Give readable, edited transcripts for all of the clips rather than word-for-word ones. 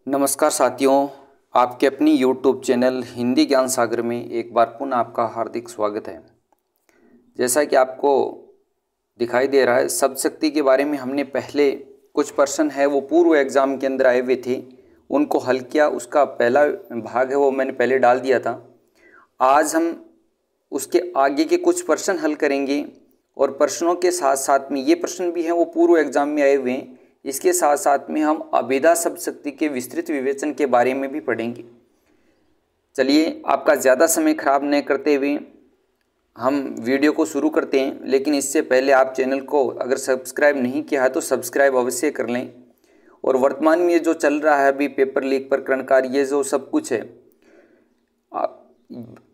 नमस्कार साथियों, आपके अपनी YouTube चैनल हिंदी ज्ञान सागर में एक बार पुनः आपका हार्दिक स्वागत है। जैसा कि आपको दिखाई दे रहा है, शब्द शक्ति के बारे में हमने पहले कुछ प्रश्न है वो पूर्व एग्जाम के अंदर आए हुए थे, उनको हल किया। उसका पहला भाग है वो मैंने पहले डाल दिया था। आज हम उसके आगे के कुछ प्रश्न हल करेंगे और प्रश्नों के साथ साथ में ये प्रश्न भी हैं वो पूर्व एग्जाम में आए हुए हैं। इसके साथ साथ में हम अभिधा शब्द शक्ति के विस्तृत विवेचन के बारे में भी पढ़ेंगे। चलिए, आपका ज़्यादा समय खराब न करते हुए हम वीडियो को शुरू करते हैं। लेकिन इससे पहले आप चैनल को अगर सब्सक्राइब नहीं किया है तो सब्सक्राइब अवश्य कर लें। और वर्तमान में ये जो चल रहा है अभी पेपर लीक प्रकरण कार्य, ये जो सब कुछ है,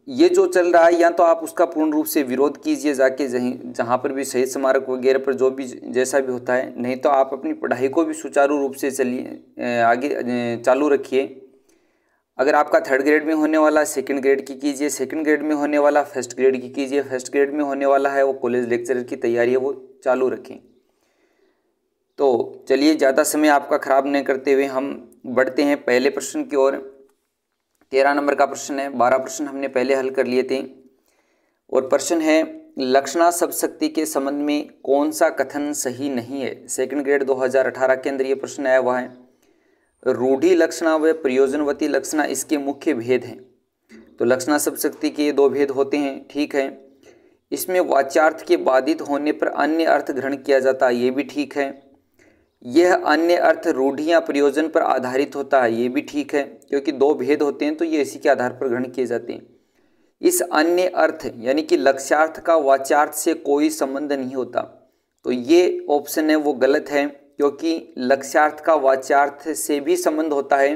ये जो चल रहा है, या तो आप उसका पूर्ण रूप से विरोध कीजिए जाके जहाँ पर भी शहीद स्मारक वगैरह पर जो भी जैसा भी होता है, नहीं तो आप अपनी पढ़ाई को भी सुचारू रूप से चलिए आगे चालू रखिए। अगर आपका थर्ड ग्रेड में होने वाला सेकंड ग्रेड की कीजिए, सेकंड ग्रेड में होने वाला फर्स्ट ग्रेड की कीजिए, फर्स्ट ग्रेड में होने वाला है वो कॉलेज लेक्चरर की तैयारी है वो चालू रखें। तो चलिए, ज़्यादा समय आपका खराब नहीं करते हुए हम बढ़ते हैं पहले प्रश्न की ओर। 13 नंबर का प्रश्न है। 12 प्रश्न हमने पहले हल कर लिए थे। और प्रश्न है, लक्षणा शब्द शक्ति के संबंध में कौन सा कथन सही नहीं है। सेकंड ग्रेड 2018 के अंदर ये प्रश्न आया हुआ है। रूढ़ि लक्षणा व प्रयोजनवती लक्षणा इसके मुख्य भेद हैं। तो लक्षणा शब्द शक्ति के 2 भेद होते हैं, ठीक है। इसमें वाच्यार्थ के बाधित होने पर अन्य अर्थ ग्रहण किया जाता है, ये भी ठीक है। यह अन्य अर्थ रूढ़ि या प्रयोजन पर आधारित होता है, ये भी ठीक है, क्योंकि 2 भेद होते हैं तो ये इसी के आधार पर ग्रहण किए जाते हैं। इस अन्य अर्थ यानी कि लक्ष्यार्थ का वाच्यार्थ से कोई संबंध नहीं होता, तो ये ऑप्शन है वो गलत है, क्योंकि लक्ष्यार्थ का वाच्यार्थ से भी संबंध होता है।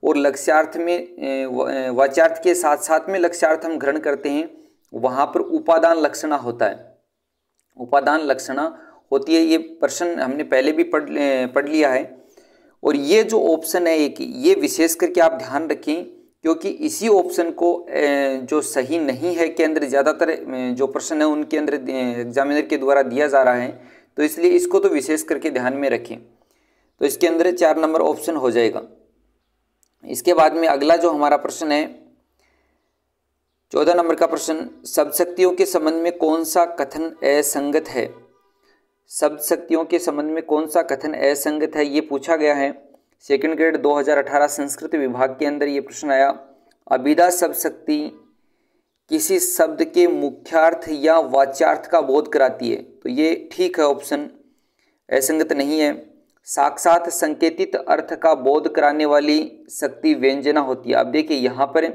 और लक्ष्यार्थ में वाच्यार्थ के साथ साथ में लक्ष्यार्थ हम ग्रहण करते हैं, वहाँ पर उपादान लक्षणा होता है, उपादान लक्षणा होती है। ये प्रश्न हमने पहले भी पढ़ लिया है। और ये जो ऑप्शन है एक, ये विशेष करके आप ध्यान रखें, क्योंकि इसी ऑप्शन को जो सही नहीं है के अंदर ज़्यादातर जो प्रश्न है उनके अंदर एग्जामिनर के द्वारा दिया जा रहा है, तो इसलिए इसको तो विशेष करके ध्यान में रखें। तो इसके अंदर 4 नंबर ऑप्शन हो जाएगा। इसके बाद में अगला जो हमारा प्रश्न है 14 नंबर का प्रश्न, शब्द शक्तियों के संबंध में कौन सा कथन असंगत है। शब्द शक्तियों के संबंध में कौन सा कथन असंगत है, ये पूछा गया है। सेकंड ग्रेड 2018 संस्कृत विभाग के अंदर ये प्रश्न आया। अभिधा शब्द शक्ति किसी शब्द के मुख्यार्थ या वाच्यार्थ का बोध कराती है, तो ये ठीक है, ऑप्शन असंगत नहीं है। साक्षात संकेतित अर्थ का बोध कराने वाली शक्ति व्यंजना होती है। अब देखिए यहाँ पर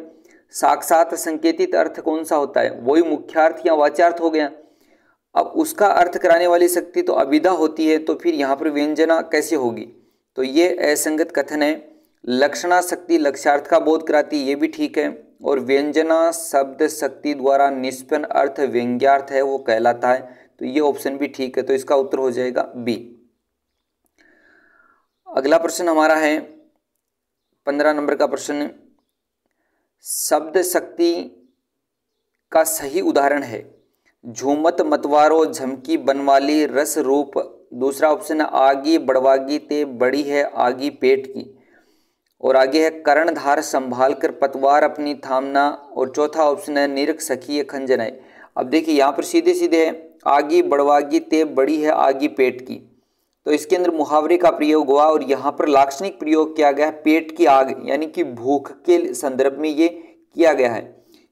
साक्षात संकेतित अर्थ कौन सा होता है, वही मुख्यार्थ या वाच्यार्थ हो गया। अब उसका अर्थ कराने वाली शक्ति तो अभिधा होती है, तो फिर यहाँ पर व्यंजना कैसे होगी, तो ये असंगत कथन है। लक्षणा शक्ति लक्ष्यार्थ का बोध कराती है, ये भी ठीक है। और व्यंजना शब्द शक्ति द्वारा निष्पन्न अर्थ व्यंग्यार्थ है वो कहलाता है, तो ये ऑप्शन भी ठीक है। तो इसका उत्तर हो जाएगा बी। अगला प्रश्न हमारा है 15 नंबर का प्रश्न, शब्द शक्ति का सही उदाहरण है झूमत मतवारो झमकी बनवाली रस रूप। दूसरा ऑप्शन है आगी बड़वागी ते बड़ी है आगी पेट की। और आगे है कर्णधार संभाल कर पतवार अपनी थामना। और चौथा ऑप्शन है निरख सखी खंजन है। अब देखिए यहाँ पर सीधे सीधे है आगी बड़वागी ते बड़ी है आगी पेट की, तो इसके अंदर मुहावरे का प्रयोग हुआ और यहाँ पर लाक्षणिक प्रयोग किया गया है पेट की आग, यानी कि भूख के संदर्भ में ये किया गया है।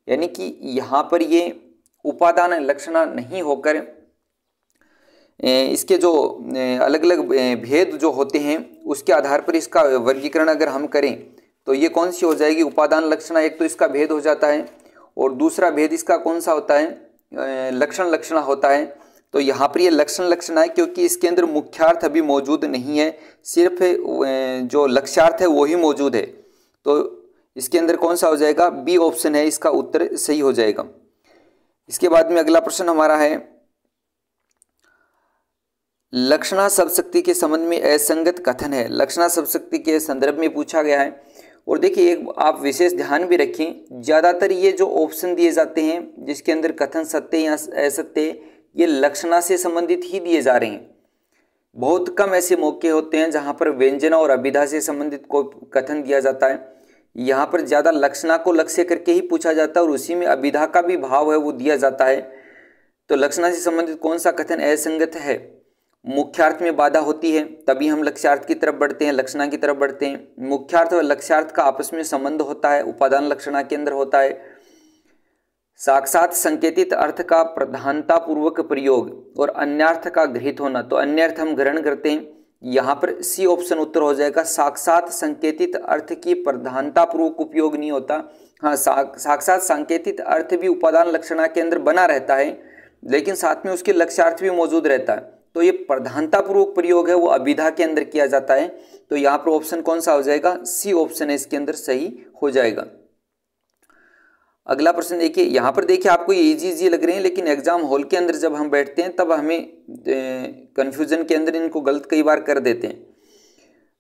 यानी कि यहाँ पर ये उपादान लक्षणा नहीं होकर इसके जो अलग अलग भेद जो होते हैं उसके आधार पर इसका वर्गीकरण अगर हम करें तो ये कौन सी हो जाएगी, उपादान लक्षणा। एक तो इसका भेद हो जाता है और दूसरा भेद इसका कौन सा होता है, लक्षण लक्षणा होता है। तो यहाँ पर ये लक्षण लक्षणा है, क्योंकि इसके अंदर मुख्यार्थ अभी मौजूद नहीं है, सिर्फ जो लक्ष्यार्थ है वही मौजूद है। तो इसके अंदर कौन सा हो जाएगा, बी ऑप्शन है, इसका उत्तर सही हो जाएगा। इसके बाद में अगला प्रश्न हमारा है, लक्षणा शब्द शक्ति के संबंध में असंगत कथन है। लक्षणा शब्द शक्ति के संदर्भ में पूछा गया है। और देखिए एक आप विशेष ध्यान भी रखें, ज़्यादातर ये जो ऑप्शन दिए जाते हैं जिसके अंदर कथन सत्य या असत्य, ये लक्षणा से संबंधित ही दिए जा रहे हैं। बहुत कम ऐसे मौके होते हैं जहाँ पर व्यंजना और अभिधा से संबंधित कोई कथन दिया जाता है। यहाँ पर ज़्यादा लक्षणा को लक्ष्य करके ही पूछा जाता है और उसी में अभिधा का भी भाव है वो दिया जाता है। तो लक्षणा से संबंधित कौन सा कथन असंगत है? मुख्यार्थ में बाधा होती है तभी हम लक्ष्यार्थ की तरफ बढ़ते हैं, लक्षणा की तरफ बढ़ते हैं। मुख्यार्थ और लक्ष्यार्थ का आपस में संबंध होता है, उपादान लक्षणा के अंदर होता है। साक्षात संकेतित अर्थ का प्रधानता पूर्वक प्रयोग और अन्यार्थ का गृहीत होना, तो अन्य अर्थ हम ग्रहण करते हैं। यहाँ पर सी ऑप्शन उत्तर हो जाएगा। साक्षात संकेतित अर्थ की प्रधानता पूर्वक उपयोग नहीं होता। हाँ, साक्षात संकेतित अर्थ भी उपादान लक्षणा के अंदर बना रहता है, लेकिन साथ में उसके लक्ष्यार्थ भी मौजूद रहता है। तो ये प्रधानता पूर्वक प्रयोग है वो अभिधा के अंदर किया जाता है। तो यहाँ पर ऑप्शन कौन सा हो जाएगा? सी ऑप्शन है इसके अंदर सही हो जाएगा। अगला प्रश्न देखिए, यहाँ पर देखिए आपको ये इजी लग रहे हैं, लेकिन एग्जाम हॉल के अंदर जब हम बैठते हैं तब हमें कंफ्यूजन के अंदर इनको गलत कई बार कर देते हैं।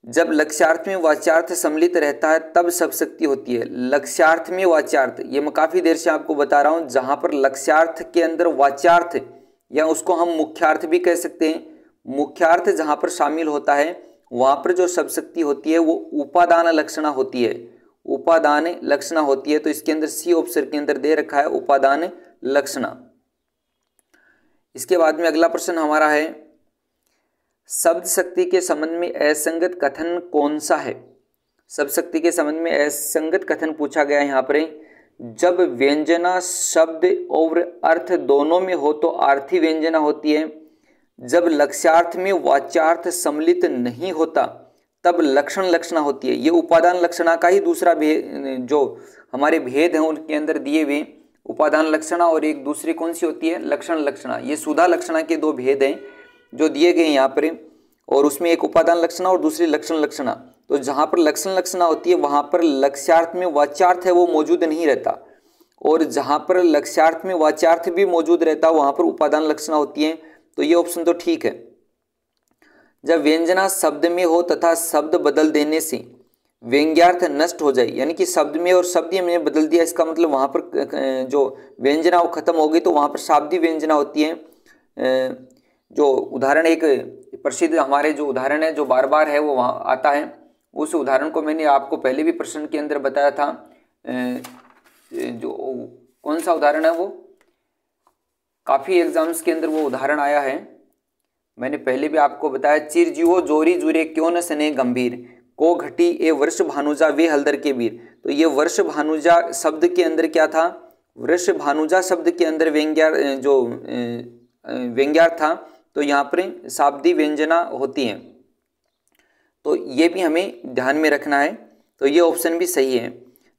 जब लक्ष्यार्थ में वाच्यार्थ सम्मिलित रहता है तब सब शक्ति होती है। लक्ष्यार्थ में वाच्यार्थ, ये मैं काफ़ी देर से आपको बता रहा हूँ, जहाँ पर लक्ष्यार्थ के अंदर वाच्यार्थ या उसको हम मुख्यार्थ भी कह सकते हैं, मुख्यार्थ जहाँ पर शामिल होता है वहाँ पर जो सब शक्ति होती है वो उपादान लक्षणा होती है, उपादान लक्षणा होती है। तो इसके अंदर सी ऑप्शन के अंदर दे रखा है उपादान लक्षणा। इसके बाद में अगला प्रश्न हमारा है, शब्द शक्ति के संबंध में असंगत कथन कौन सा है? शब्द शक्ति के संबंध में असंगत कथन पूछा गया है यहाँ पर। जब व्यंजना शब्द और अर्थ दोनों में हो तो आर्थी व्यंजना होती है। जब लक्ष्यार्थ में वाच्यार्थ सम्मिलित नहीं होता तब लक्षण लक्षणा होती है। ये उपादान लक्षणा का ही दूसरा भेद, जो हमारे भेद हैं उनके अंदर दिए हुए उपादान लक्षणा और एक दूसरी कौन सी होती है? लक्षण लक्षणा। ये सुधा लक्षणा के दो भेद हैं जो दिए गए यहाँ पर, और उसमें एक उपादान लक्षणा और दूसरी लक्षण लक्षणा। तो जहाँ पर लक्षण लक्षणा होती है वहाँ पर लक्ष्यार्थ में वाच्यार्थ है वो मौजूद नहीं रहता, और जहाँ पर लक्ष्यार्थ में वाच्यार्थ भी मौजूद रहता है वहाँ पर उपादान लक्षणा होती है। तो ये ऑप्शन तो ठीक है। जब व्यंजना शब्द में हो तथा शब्द बदल देने से व्यंग्यार्थ नष्ट हो जाए, यानी कि शब्द में और शब्द में बदल दिया, इसका मतलब वहाँ पर जो व्यंजना वो खत्म हो गई तो वहाँ पर शाब्दिक व्यंजना होती है। जो उदाहरण एक प्रसिद्ध हमारे जो उदाहरण है जो बार बार है वो वहाँ आता है, उस उदाहरण को मैंने आपको पहले भी प्रश्न के अंदर बताया था। जो कौन सा उदाहरण है वो, काफ़ी एग्जाम्स के अंदर वो उदाहरण आया है, मैंने पहले भी आपको बताया। चिरजीवो जोरी जुरे क्यों न सने गंभीर, को घटी ए वर्ष भानुजा वे हलदर के वीर। तो ये वर्ष भानुजा शब्द के अंदर क्या था? वर्ष भानुजा शब्द के अंदर व्यंग्यार जो व्यंग्यार था, तो यहाँ पर शाब्दी व्यंजना होती हैं। तो ये भी हमें ध्यान में रखना है। तो ये ऑप्शन भी सही है।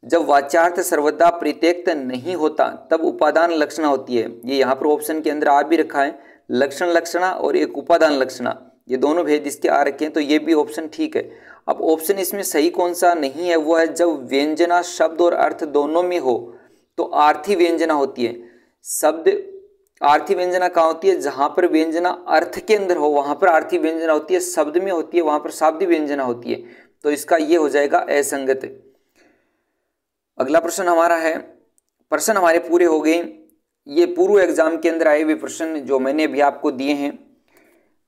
जब वाच्यार्थ सर्वदा परित्यक्त नहीं होता तब उपादान लक्षणा होती है। ये यहाँ पर ऑप्शन के अंदर आ भी रखा है, लक्षण लक्षणा और एक उपादान लक्षणा, ये दोनों भेद इसके आ रखे हैं। तो ये भी ऑप्शन ठीक है। अब ऑप्शन इसमें सही कौन सा नहीं है वो है, जब व्यंजना शब्द और अर्थ दोनों में हो तो आर्थी व्यंजना होती है। शब्द आर्थी व्यंजना कहाँ होती है? जहाँ पर व्यंजना अर्थ के अंदर हो वहाँ पर आर्थी व्यंजना होती है, शब्द में होती है वहाँ पर शाब्दिक व्यंजना होती है। तो इसका ये हो जाएगा असंगत। अगला प्रश्न हमारा है, प्रश्न हमारे पूरे हो गए। ये पूर्व एग्जाम के अंदर आए हुए प्रश्न जो मैंने अभी आपको दिए हैं,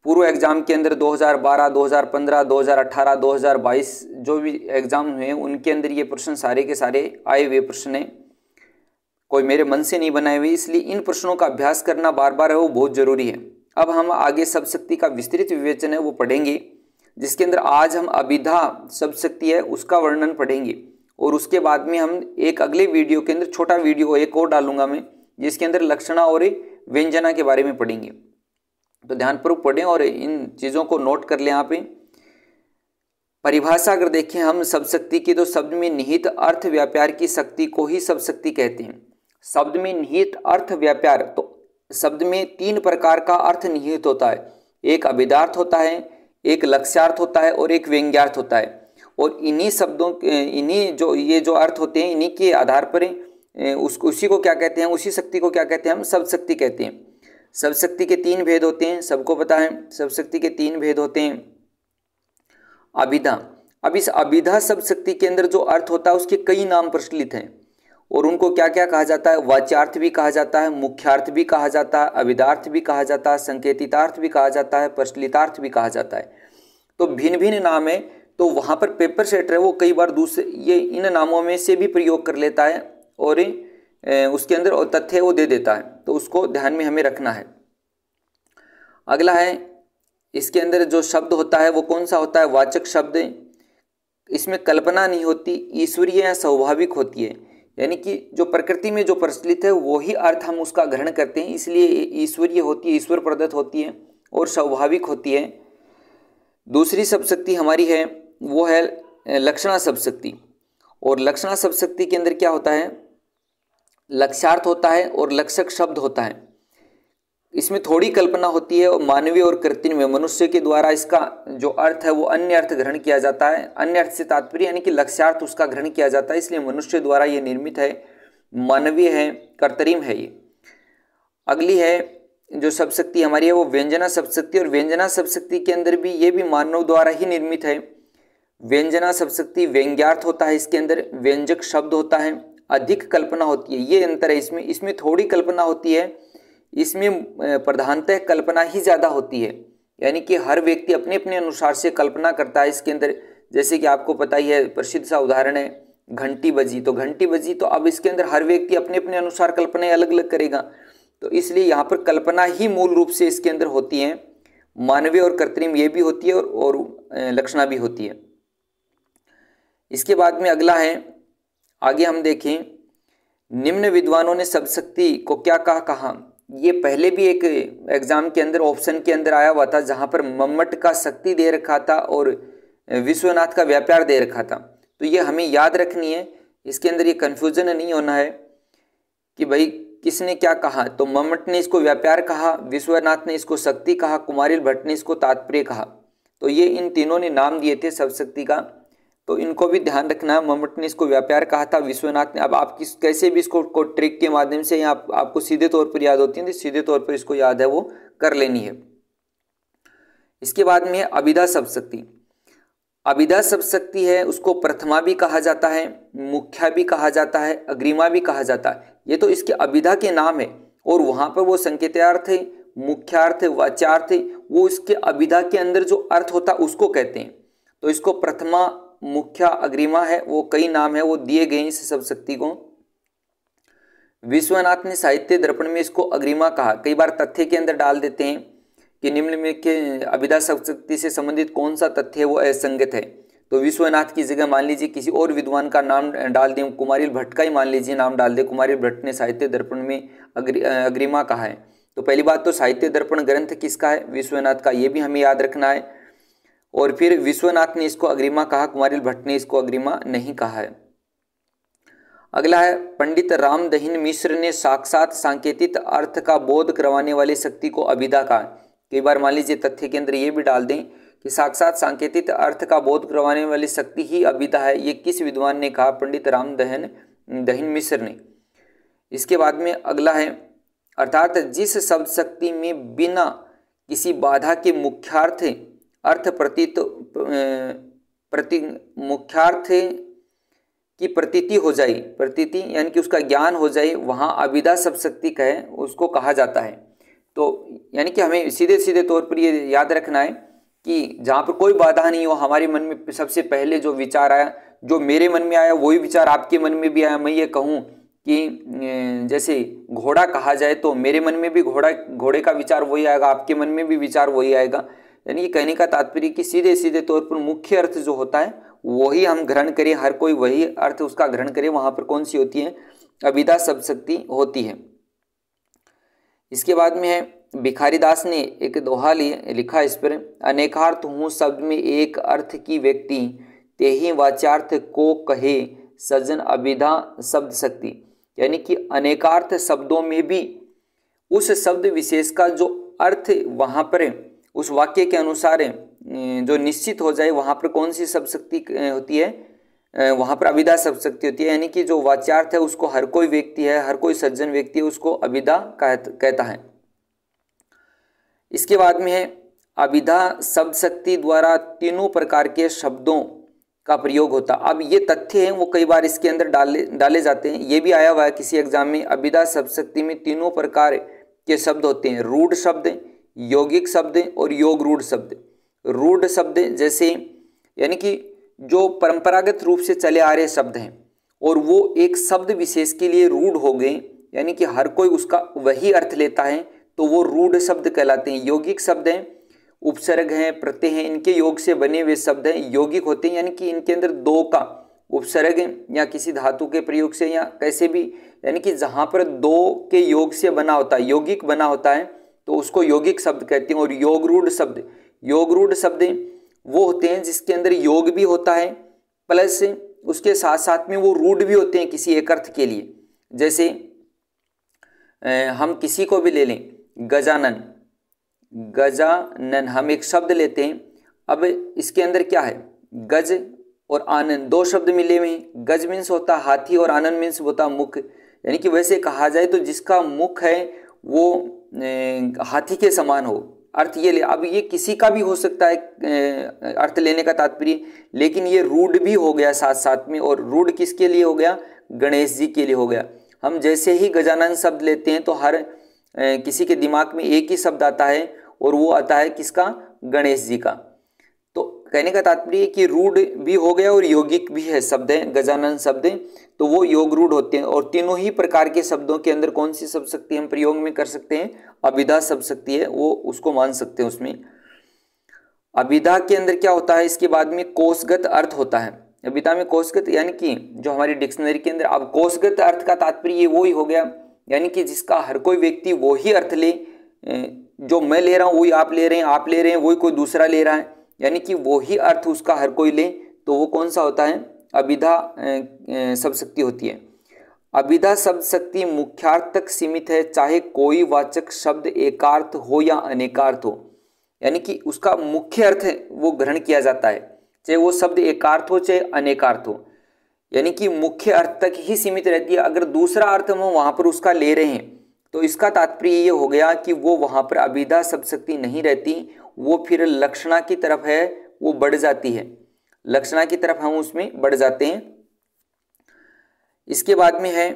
पूर्व एग्जाम के अंदर 2012, 2015, 2018, 2022 जो भी एग्जाम हुए उनके अंदर ये प्रश्न सारे के सारे आए हुए प्रश्न हैं, कोई मेरे मन से नहीं बनाए हुए, इसलिए इन प्रश्नों का अभ्यास करना बार बार है वो बहुत जरूरी है। अब हम आगे शब्द शक्ति का विस्तृत विवेचन है वो पढ़ेंगे, जिसके अंदर आज हम अभिधा शब्द शक्ति है उसका वर्णन पढ़ेंगे, और उसके बाद में हम एक अगले वीडियो के अंदर छोटा वीडियो एक और डालूंगा मैं, जिसके अंदर लक्षणा और व्यंजना के बारे में पढ़ेंगे। तो ध्यानपूर्वक पढ़ें और इन चीज़ों को नोट कर लें। यहाँ पे परिभाषा अगर देखें हम शब्द शक्ति की, तो शब्द में निहित अर्थ व्यापार की शक्ति को ही शब्द शक्ति कहते हैं। शब्द में निहित अर्थ व्यापार, तो शब्द में तीन प्रकार का अर्थ निहित होता है, एक अभिधार्थ होता है, एक लक्ष्यार्थ होता है और एक व्यंग्यार्थ होता है। और इन्हीं शब्दों इन्हीं जो ये जो अर्थ होते हैं इन्हीं के आधार पर उसी को क्या कहते हैं, उसी शक्ति को क्या कहते हैं, हम शब्द शक्ति कहते हैं। शब्द शक्ति के तीन भेद होते हैं, सबको पता है। शब्द शक्ति के तीन भेद होते हैं। अभिधा, अब इस अभिधा शब्द शक्ति के अंदर जो अर्थ होता है उसके कई नाम प्रचलित हैं, और उनको क्या क्या कहा जाता है? वाच्यार्थ भी कहा जाता है, मुख्यार्थ भी कहा जाता है, अभिधार्थ भी कहा जाता है, संकेतितार्थ भी कहा जाता है, प्रचलितार्थ भी कहा जाता है। तो भिन्न भिन्न नाम है। तो वहाँ पर पेपर सेटर है वो कई बार दूसरे ये इन नामों में से भी प्रयोग कर लेता है और उसके अंदर और तथ्य वो दे देता है, तो उसको ध्यान में हमें रखना है। अगला है, इसके अंदर जो शब्द होता है वो कौन सा होता है? वाचक शब्द। इसमें कल्पना नहीं होती, ईश्वरीय या स्वाभाविक होती है, यानी कि जो प्रकृति में जो प्रचलित है वही अर्थ हम उसका ग्रहण करते हैं, इसलिए ईश्वरीय होती है, ईश्वर प्रदत्त होती है और स्वाभाविक होती है। दूसरी शब्द शक्ति हमारी है वो है लक्षणा शब्द शक्ति। और लक्षणा शब्द शक्ति के अंदर क्या होता है? लक्ष्यार्थ होता है और लक्षक शब्द होता है। इसमें थोड़ी कल्पना होती है और मानवीय और कृत्रिम मनुष्य के द्वारा इसका जो अर्थ है वो अन्य अर्थ ग्रहण किया जाता है। अन्य अर्थ से तात्पर्य यानी कि लक्ष्यार्थ उसका ग्रहण किया जाता है, इसलिए मनुष्य द्वारा ये निर्मित है, मानवीय है, कृत्रिम है ये। अगली है जो शब्द शक्ति हमारी है वो व्यंजना शब्द शक्ति। और व्यंजना शब्द शक्ति के अंदर भी ये भी मानव द्वारा ही निर्मित है। व्यंजना शब्द शक्ति व्यंग्यार्थ होता है, इसके अंदर व्यंजक शब्द होता है, अधिक कल्पना होती है, ये अंतर है इसमें। इसमें थोड़ी कल्पना होती है, इसमें प्रधानतः कल्पना ही ज़्यादा होती है, यानी कि हर व्यक्ति अपने अपने अनुसार से कल्पना करता है इसके अंदर। जैसे कि आपको पता ही है, प्रसिद्ध सा उदाहरण है घंटी बजी, तो घंटी बजी तो अब इसके अंदर हर व्यक्ति अपने अपने अनुसार कल्पनाएं अलग अलग करेगा, तो इसलिए यहाँ पर कल्पना ही मूल रूप से इसके अंदर होती है। मानवीय और कृत्रिम ये भी होती है और लक्षणा भी होती है। इसके बाद में अगला है, आगे हम देखें, निम्न विद्वानों ने शब्द शक्ति को क्या कहा। ये पहले भी एक एग्जाम के अंदर ऑप्शन के अंदर आया हुआ था, जहाँ पर मम्मट का शक्ति दे रखा था और विश्वनाथ का व्यापार दे रखा था। तो ये हमें याद रखनी है, इसके अंदर ये कन्फ्यूजन नहीं होना है कि भाई किसने क्या कहा। तो मम्मट ने इसको व्यापार कहा, विश्वनाथ ने इसको शक्ति कहा, कुमारिल भट्ट ने इसको तात्पर्य कहा। तो ये इन तीनों ने नाम दिए थे शब्द शक्ति का, तो इनको भी ध्यान रखना है। मम्मट ने इसको व्यापार कहा था, विश्वनाथ ने। अब आप कैसे भी इसको ट्रिक के माध्यम से या आपको सीधे तौर पर याद होती है, तो सीधे तौर पर इसको याद है वो कर लेनी है। इसके बाद में है अभिधा शब्द शक्ति। अभिधा शब्द शक्ति है उसको प्रथमा भी कहा जाता है, मुख्या भी कहा जाता है, अग्रिमा भी कहा जाता है। ये तो इसके अभिधा के नाम है और वहाँ पर वो संकेतार्थ है, मुख्यार्थ है, वाच्यार्थ है, वो इसके अभिधा के अंदर जो अर्थ होता है उसको कहते हैं। तो इसको प्रथमा, मुख्या, अग्रिमा है, वो कई नाम है वो दिए गए इस शब्द शक्ति को। विश्वनाथ ने साहित्य दर्पण में इसको अग्रिमा कहा। कई बार तथ्य के अंदर डाल देते हैं कि निम्न में के अभिधा शब्द शक्ति से संबंधित कौन सा तथ्य है वो असंगत है, तो विश्वनाथ की जगह मान लीजिए किसी और विद्वान का नाम डाल दें, कुमारिल भट्ट का ही मान लीजिए नाम डाल दें, कुमारिल भट्ट ने साहित्य दर्पण में अग्रिमा कहा है। तो पहली बात तो साहित्य दर्पण ग्रंथ किसका है? विश्वनाथ का, ये भी हमें याद रखना है। और फिर विश्वनाथ ने इसको अग्रिमा कहा, कुमारिल भट्ट ने इसको अग्रिमा नहीं कहा है। अगला है, पंडित रामदहिन मिश्र ने साक्षात सांकेतिक अर्थ का बोध करवाने वाली शक्ति को अभिधा कहा। कई बार मान लीजिए तथ्य के अंदर ये भी डाल दें कि साक्षात सांकेतिक अर्थ का बोध करवाने वाली शक्ति ही अभिधा है। ये किस विद्वान ने कहा? पंडित रामदहिन मिश्र ने। इसके बाद में अगला है, अर्थात जिस शब्द शक्ति में बिना किसी बाधा के मुख्यार्थ अर्थ मुख्यार्थ की प्रतीति हो जाए, प्रतीति यानी कि उसका ज्ञान हो जाए, वहाँ अभिधा शब्द शक्ति कहे उसको कहा जाता है। तो यानी कि हमें सीधे सीधे तौर पर ये याद रखना है कि जहाँ पर कोई बाधा नहीं हो, हमारे मन में सबसे पहले जो विचार आया, जो मेरे मन में आया वही विचार आपके मन में भी आया। मैं ये कहूँ कि जैसे घोड़ा कहा जाए तो मेरे मन में भी घोड़े का विचार वही आएगा, आपके मन में भी विचार वही आएगा। यानी कि कहने का तात्पर्य कि सीधे सीधे तौर पर मुख्य अर्थ जो होता है वही हम ग्रहण करें, हर कोई वही अर्थ उसका ग्रहण करे, वहाँ पर कौन सी होती है? अभिधा शब्द शक्ति होती है। इसके बाद में है, भिखारीदास ने एक दोहा लिखा इस पर, अनेकार्थ हूँ शब्द में एक अर्थ की व्यक्ति, तेहि वाच्यार्थ को कहे सज्जन अभिधा शब्द शक्ति। यानी कि अनेकार्थ शब्दों में भी उस शब्द विशेष का जो अर्थ वहाँ पर उस वाक्य के अनुसार जो निश्चित हो जाए, वहाँ पर कौन सी शब्द शक्ति होती है? वहाँ पर अभिधा शब्द शक्ति होती है। यानी कि जो वाच्यार्थ है उसको हर कोई व्यक्ति है, हर कोई सज्जन व्यक्ति है, उसको अभिधा कहता है। इसके बाद में है, अभिधा शब्द शक्ति द्वारा तीनों प्रकार के शब्दों का प्रयोग होता। अब ये तथ्य हैं वो कई बार इसके अंदर डाले जाते हैं। ये भी आया हुआ है किसी एग्जाम में, अभिधा शब्दशक्ति में तीनों प्रकार के शब्द होते हैं, रूढ़ शब्द, यौगिक शब्द और योग रूढ़ शब्द। रूढ़ शब्द जैसे यानी कि जो परंपरागत रूप से चले आ रहे शब्द हैं और वो एक शब्द विशेष के लिए रूढ़ हो गए, यानी कि हर कोई उसका वही अर्थ लेता है, तो वो रूढ़ शब्द कहलाते हैं। यौगिक शब्द हैं, उपसर्ग हैं, प्रत्यय हैं, इनके योग से बने हुए शब्द हैं, यौगिक होते हैं, यानी कि इनके अंदर दो का उपसर्ग या किसी धातु के प्रयोग से या कैसे भी, यानी कि जहाँ पर दो के योग से बना होता है, यौगिक बना होता है, तो उसको यौगिक शब्द कहते हैं। और योगरूढ़ शब्द, योगरूढ़ शब्द वो होते हैं जिसके अंदर योग भी होता है प्लस उसके साथ साथ में वो रूढ़ भी होते हैं किसी एक अर्थ के लिए। जैसे हम किसी को भी ले लें, गजानन, गजानन हम एक शब्द लेते हैं। अब इसके अंदर क्या है, गज और आनन दो शब्द मिले हुए हैं। गज मीन्स होता हाथी और आनन मीन्स होता मुख, यानी कि वैसे कहा जाए तो जिसका मुख है वो हाथी के समान हो, अर्थ ये ले। अब ये किसी का भी हो सकता है अर्थ लेने का तात्पर्य, लेकिन ये रूढ़ भी हो गया साथ साथ में। और रूढ़ किसके लिए हो गया, गणेश जी के लिए हो गया। हम जैसे ही गजानन शब्द लेते हैं तो हर किसी के दिमाग में एक ही शब्द आता है और वो आता है किसका, गणेश जी का। तो कहने का तात्पर्य कि रूढ़ भी हो गया और यौगिक भी है शब्द है, गजानन शब्द है, तो वो योग रूढ़ होते हैं। और तीनों ही प्रकार के शब्दों के अंदर कौन सी शब्द शक्ति हम प्रयोग में कर सकते हैं, अभिधा शब्द शक्ति है, वो उसको मान सकते हैं उसमें। अभिधा के अंदर क्या होता है, इसके बाद में कोशगत अर्थ होता है। अभिधा में कोशगत यानी कि जो हमारी डिक्शनरी के अंदर, अब कोशगत अर्थ का तात्पर्य वो ही हो गया, यानी कि जिसका हर कोई व्यक्ति वो ही अर्थ ले, जो मैं ले रहा हूँ वही आप ले रहे हैं, आप ले रहे हैं वही कोई दूसरा ले रहा है, यानी कि वो ही अर्थ उसका हर कोई ले, तो वो कौन सा होता है, अभिधा शब्द शक्ति होती है। अभिधा शब्द शक्ति मुख्यार्थ तक सीमित है, चाहे कोई वाचक शब्द एकार्थ हो या अनेकार्थ हो, यानी कि उसका मुख्य अर्थ है वो ग्रहण किया जाता है, चाहे वो शब्द एकार्थ हो चाहे अनेकार्थ हो, यानी कि मुख्य अर्थ तक ही सीमित रहती है। अगर दूसरा अर्थ हम वहां पर उसका ले रहे हैं तो इसका तात्पर्य ये हो गया कि वो वहां पर अभिधा शब्द शक्ति नहीं रहती, वो फिर लक्षणा की तरफ है वो बढ़ जाती है, लक्षणा की तरफ हम उसमें बढ़ जाते हैं। इसके बाद में है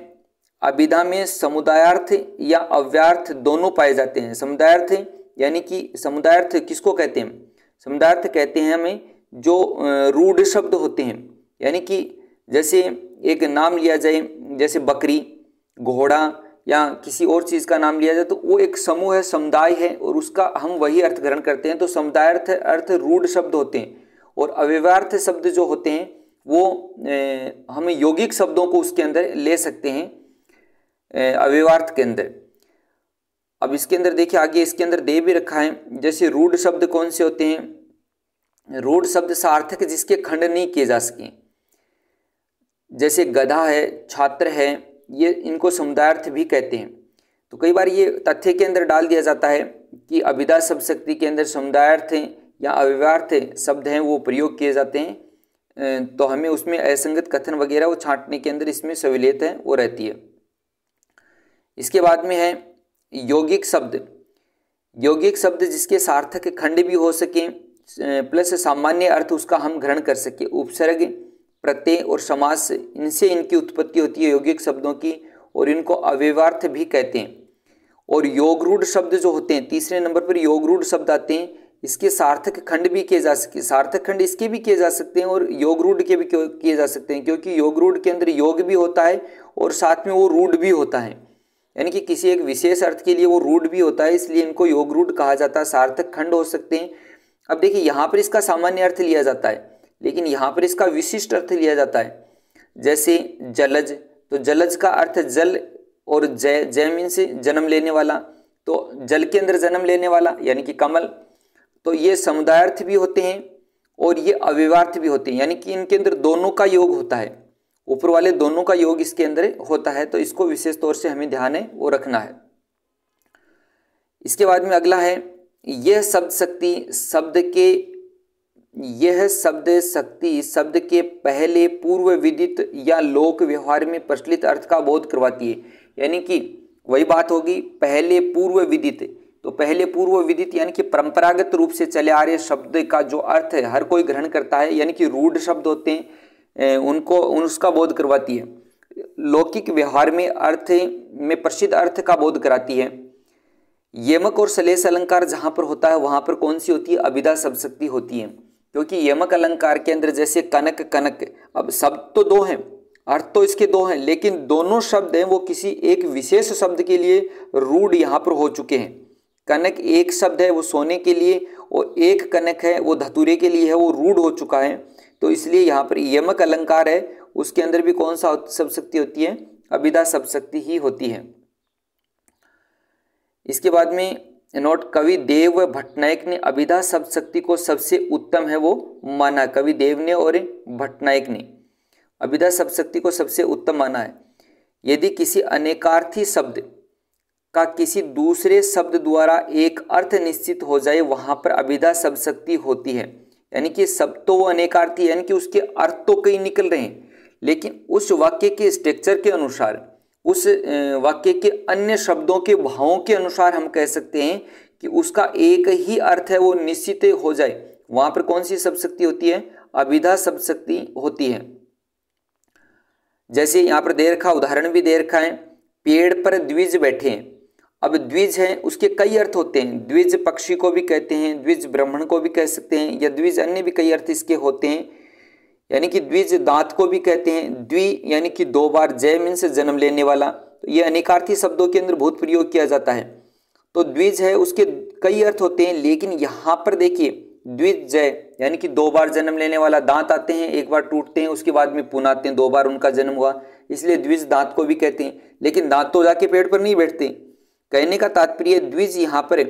अभिधा में समुदायार्थ या अव्यार्थ दोनों पाए जाते हैं। समुदायार्थ यानी कि समुदायार्थ किसको कहते हैं, समुदायार्थ कहते हैं हमें जो रूढ़ शब्द होते हैं, यानी कि जैसे एक नाम लिया जाए, जैसे बकरी, घोड़ा या किसी और चीज़ का नाम लिया जाए तो वो एक समूह है, समुदाय है, और उसका हम वही अर्थ ग्रहण करते हैं। तो समुदायार्थ अर्थ रूढ़ शब्द होते हैं, और अव्यवार्थ शब्द जो होते हैं वो हम यौगिक शब्दों को उसके अंदर ले सकते हैं अव्यवार्थ के अंदर। अब इसके अंदर देखिए आगे इसके अंदर दे भी रखा है, जैसे रूढ़ शब्द कौन से होते हैं, रूढ़ शब्द सार्थक जिसके खंड नहीं किए जा सके, जैसे गधा है, छात्र है, ये इनको समुदायार्थ भी कहते हैं। तो कई बार ये तथ्य के अंदर डाल दिया जाता है कि अभिधा शब्द शक्ति के अंदर समुदायार्थ या अव्यवार्थ शब्द हैं वो प्रयोग किए जाते हैं, तो हमें उसमें असंगत कथन वगैरह वो छांटने के अंदर इसमें सहूलियत है वो रहती है। इसके बाद में है यौगिक शब्द। यौगिक शब्द जिसके सार्थक खंड भी हो सके प्लस सामान्य अर्थ उसका हम ग्रहण कर सके। उपसर्ग, प्रत्यय और समास, इनसे इनकी उत्पत्ति होती है यौगिक शब्दों की, और इनको अव्यवार्थ भी कहते हैं। और योगरूढ़ शब्द जो होते हैं, तीसरे नंबर पर योगरूढ़ शब्द आते हैं, इसके सार्थक खंड भी किए जा सकते, सार्थक खंड इसके भी किए जा सकते हैं और योगरूढ़ के भी किए जा सकते हैं, क्योंकि योगरूढ़ के अंदर योग भी होता है और साथ में वो रूढ़ भी होता है, यानी कि किसी एक विशेष अर्थ के लिए वो रूढ़ भी होता है, इसलिए इनको योगरूढ़ कहा जाता है। सार्थक खंड हो सकते हैं। अब देखिए यहाँ पर इसका सामान्य अर्थ लिया जाता है, लेकिन यहाँ पर इसका विशिष्ट अर्थ लिया जाता है। जैसे जलज, तो जलज का अर्थ जल और जय, जय मीन्स जन्म लेने वाला, तो जल के अंदर जन्म लेने वाला यानी कि कमल। तो ये समुदायार्थ भी होते हैं और ये अव्यवार्थ भी होते हैं, यानी कि इनके अंदर दोनों का योग होता है, ऊपर वाले दोनों का योग इसके अंदर होता है, तो इसको विशेष तौर से हमें ध्यान है वो रखना है। इसके बाद में अगला है यह शब्द शक्ति शब्द के, यह शब्द शक्ति शब्द के पहले पूर्व विदित या लोक व्यवहार में प्रचलित अर्थ का बोध करवाती है, यानी कि वही बात होगी पहले पूर्व विदित। तो तो पहले पूर्व विदित यानी कि परंपरागत रूप से चले आ रहे शब्द का जो अर्थ है हर कोई ग्रहण करता है, यानी कि रूढ़ शब्द होते हैं उनको उसका बोध करवाती है। लौकिक व्यवहार में अर्थ में प्रसिद्ध अर्थ का बोध कराती है। यमक और श्लेष अलंकार जहां पर होता है वहां पर कौन सी होती है? अभिधा शब्दशक्ति होती है, क्योंकि यमक अलंकार के अंदर जैसे कनक कनक, अब शब्द तो दो हैं, अर्थ तो इसके दो हैं, लेकिन दोनों शब्द हैं वो किसी एक विशेष शब्द के लिए रूढ़ यहाँ पर हो चुके हैं। कनक एक शब्द है वो सोने के लिए, और एक कनक है वो धतूरे के लिए है, वो रूढ़ हो चुका है। तो इसलिए यहाँ पर यमक अलंकार है उसके अंदर भी कौन सा शब्दशक्ति होती है? अभिधा शब्दशक्ति ही होती है। इसके बाद में नोट, कवि देव भट्टनायक ने अभिधा शब्दशक्ति को सबसे उत्तम है वो माना। कवि देव ने और भट्टनायक ने अभिधा शब्दशक्ति को सबसे उत्तम माना है। यदि किसी अनेकार्थी शब्द का किसी दूसरे शब्द द्वारा एक अर्थ निश्चित हो जाए वहां पर अभिधा शब्दशक्ति होती है। यानी कि शब्द तो वो अनेकार्थी, यानी कि उसके अर्थ तो कई निकल रहे हैं, लेकिन उस वाक्य के स्ट्रक्चर के अनुसार, उस वाक्य के अन्य शब्दों के भावों के अनुसार हम कह सकते हैं कि उसका एक ही अर्थ है वो निश्चित हो जाए, वहां पर कौन सी शब्दशक्ति होती है? अभिधा शब्दशक्ति होती है। जैसे यहाँ पर दे रखा, उदाहरण भी दे रखा है, पेड़ पर द्विज बैठे हैं। अब द्विज है उसके कई अर्थ होते हैं, द्विज पक्षी को भी कहते हैं, द्विज ब्राह्मण को भी कह सकते हैं, या द्विज अन्य भी कई अर्थ इसके होते हैं। यानी कि द्विज दांत को भी कहते हैं, द्वि यानी कि दो बार, जय मीन्स जन्म लेने वाला, तो ये अनेकार्थी शब्दों के अंदर बहुत प्रयोग किया जाता है। तो द्विज है उसके कई अर्थ होते हैं, लेकिन यहाँ पर देखिए द्विज जय यानी कि दो बार जन्म लेने वाला, दांत आते हैं एक बार टूटते हैं उसके बाद में पुनः आते हैं, दो बार उनका जन्म हुआ, इसलिए द्विज दांत को भी कहते हैं। लेकिन दांत तो जाके पेड़ पर नहीं बैठते। कहने का तात्पर्य द्विज यहाँ पर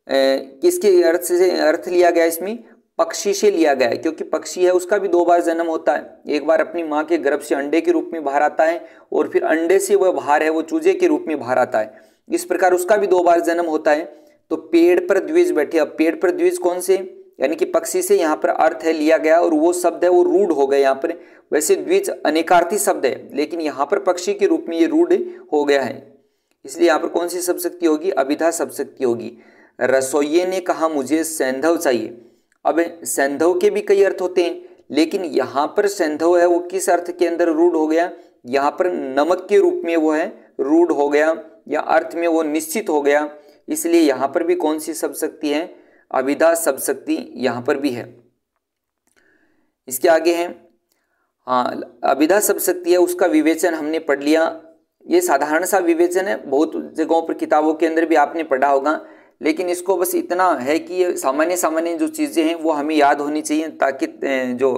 किसके अर्थ से अर्थ लिया गया? इसमें पक्षी से लिया गया है, क्योंकि पक्षी है उसका भी दो बार जन्म होता है। एक बार अपनी माँ के गर्भ से अंडे के रूप में बाहर आता है, और फिर अंडे से वह बाहर है वो चूजे के रूप में बाहर आता है। इस प्रकार उसका भी दो बार जन्म होता है। तो पेड़ पर द्विज बैठे, अब पेड़ पर द्विज कौन से? यानी कि पक्षी से यहाँ पर अर्थ है लिया गया, और वो शब्द है वो रूढ़ हो गए यहाँ पर। वैसे द्विज अनेकार्थी शब्द है, लेकिन यहाँ पर पक्षी के रूप में ये रूढ़ हो गया है, इसलिए यहाँ पर कौन सी शब्दशक्ति होगी? अभिधा शब्दशक्ति होगी। रसोइये ने कहा मुझे सैंधव चाहिए। अब सैंधव के भी कई अर्थ होते हैं, लेकिन यहाँ पर सैंधव है वो किस अर्थ के अंदर रूढ़ हो गया? यहाँ पर नमक के रूप में वो है रूढ़ हो गया, या अर्थ में वो निश्चित हो गया, इसलिए यहाँ पर भी कौन सी शब्दशक्ति है? अभिधा शब्दशक्ति यहाँ पर भी है। इसके आगे है, हाँ, अभिधा शब्दशक्ति है उसका विवेचन हमने पढ़ लिया। ये साधारण सा विवेचन है, बहुत जगहों पर किताबों के अंदर भी आपने पढ़ा होगा, लेकिन इसको बस इतना है कि ये सामान्य सामान्य जो चीज़ें हैं वो हमें याद होनी चाहिए, ताकि जो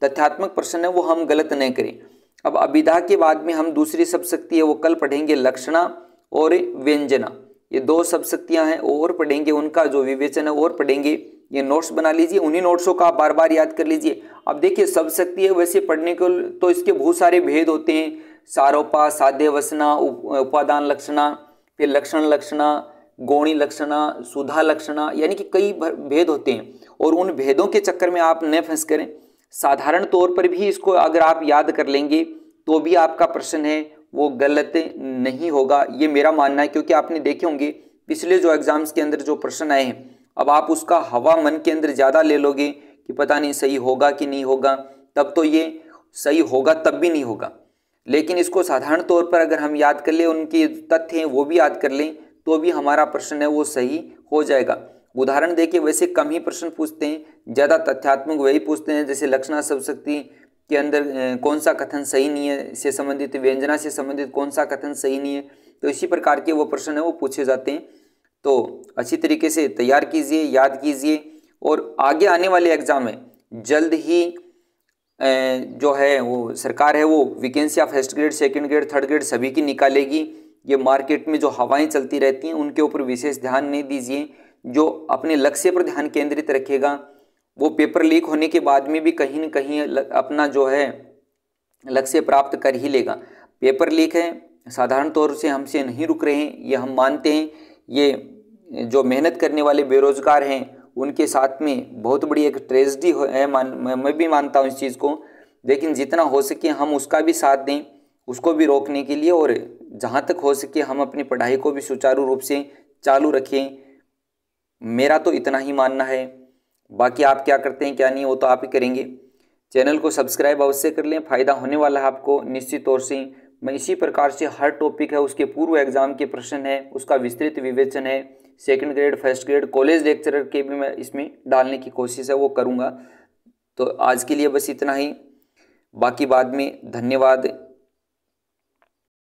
तथ्यात्मक प्रश्न है वो हम गलत नहीं करें। अब अभिधा के बाद में हम दूसरी शब्दशक्ति है वो कल पढ़ेंगे, लक्षणा और व्यंजना। ये दो शब्दशक्तियाँ हैं और पढ़ेंगे, उनका जो विवेचन है और पढ़ेंगे। ये नोट्स बना लीजिए, उन्हीं नोट्सों का आप बार बार याद कर लीजिए। अब देखिए शब्दशक्ति है वैसे पढ़ने को तो इसके बहुत सारे भेद होते हैं, सारोपा, साध्य वसना, उपादान लक्षणा, फिर लक्षण लक्षणा, गौणी लक्षणा, सुधा लक्षणा, यानी कि कई भेद होते हैं, और उन भेदों के चक्कर में आप न फंस करें। साधारण तौर पर भी इसको अगर आप याद कर लेंगे तो भी आपका प्रश्न है वो गलत नहीं होगा, ये मेरा मानना है। क्योंकि आपने देखे होंगे पिछले जो एग्जाम्स के अंदर जो प्रश्न आए हैं, अब आप उसका हवा मन के अंदर ज़्यादा ले लोगे कि पता नहीं सही होगा कि नहीं होगा, तब तो ये सही होगा तब भी नहीं होगा। लेकिन इसको साधारण तौर पर अगर हम याद कर लें, उनके तथ्य हैं वो भी याद कर लें, तो भी हमारा प्रश्न है वो सही हो जाएगा। उदाहरण देखिए, वैसे कम ही प्रश्न पूछते हैं, ज़्यादा तथ्यात्मक वही पूछते हैं, जैसे लक्षणा शब्दशक्ति के अंदर कौन सा कथन सही नहीं है से संबंधित, व्यंजना से संबंधित कौन सा कथन सही नहीं है, तो इसी प्रकार के वो प्रश्न है वो पूछे जाते हैं। तो अच्छी तरीके से तैयार कीजिए, याद कीजिए, और आगे आने वाले एग्जाम में जल्द ही जो है वो सरकार है वो vacancy of first grade, second grade, third grade सभी की निकालेगी। ये मार्केट में जो हवाएं चलती रहती हैं उनके ऊपर विशेष ध्यान नहीं दीजिए, जो अपने लक्ष्य पर ध्यान केंद्रित रखेगा वो पेपर लीक होने के बाद में भी कहीं न कहीं अपना जो है लक्ष्य प्राप्त कर ही लेगा। पेपर लीक है, साधारण तौर से हमसे नहीं रुक रहे हैं, ये हम मानते हैं। ये जो मेहनत करने वाले बेरोजगार हैं उनके साथ में बहुत बड़ी एक ट्रेजेडी है, मैं भी मानता हूँ इस चीज़ को, लेकिन जितना हो सके हम उसका भी साथ दें, उसको भी रोकने के लिए, और जहाँ तक हो सके हम अपनी पढ़ाई को भी सुचारू रूप से चालू रखें। मेरा तो इतना ही मानना है। बाकी आप क्या करते हैं क्या नहीं वो तो आप ही करेंगे। चैनल को सब्सक्राइब अवश्य कर लें, फ़ायदा होने वाला है आपको निश्चित तौर से। मैं इसी प्रकार से हर टॉपिक है उसके पूर्व एग्जाम के प्रश्न है उसका विस्तृत विवेचन है, second grade first grade college lecturer के भी मैं इसमें डालने की कोशिश है वो करूँगा। तो आज के लिए बस इतना ही, बाकी बाद में। धन्यवाद।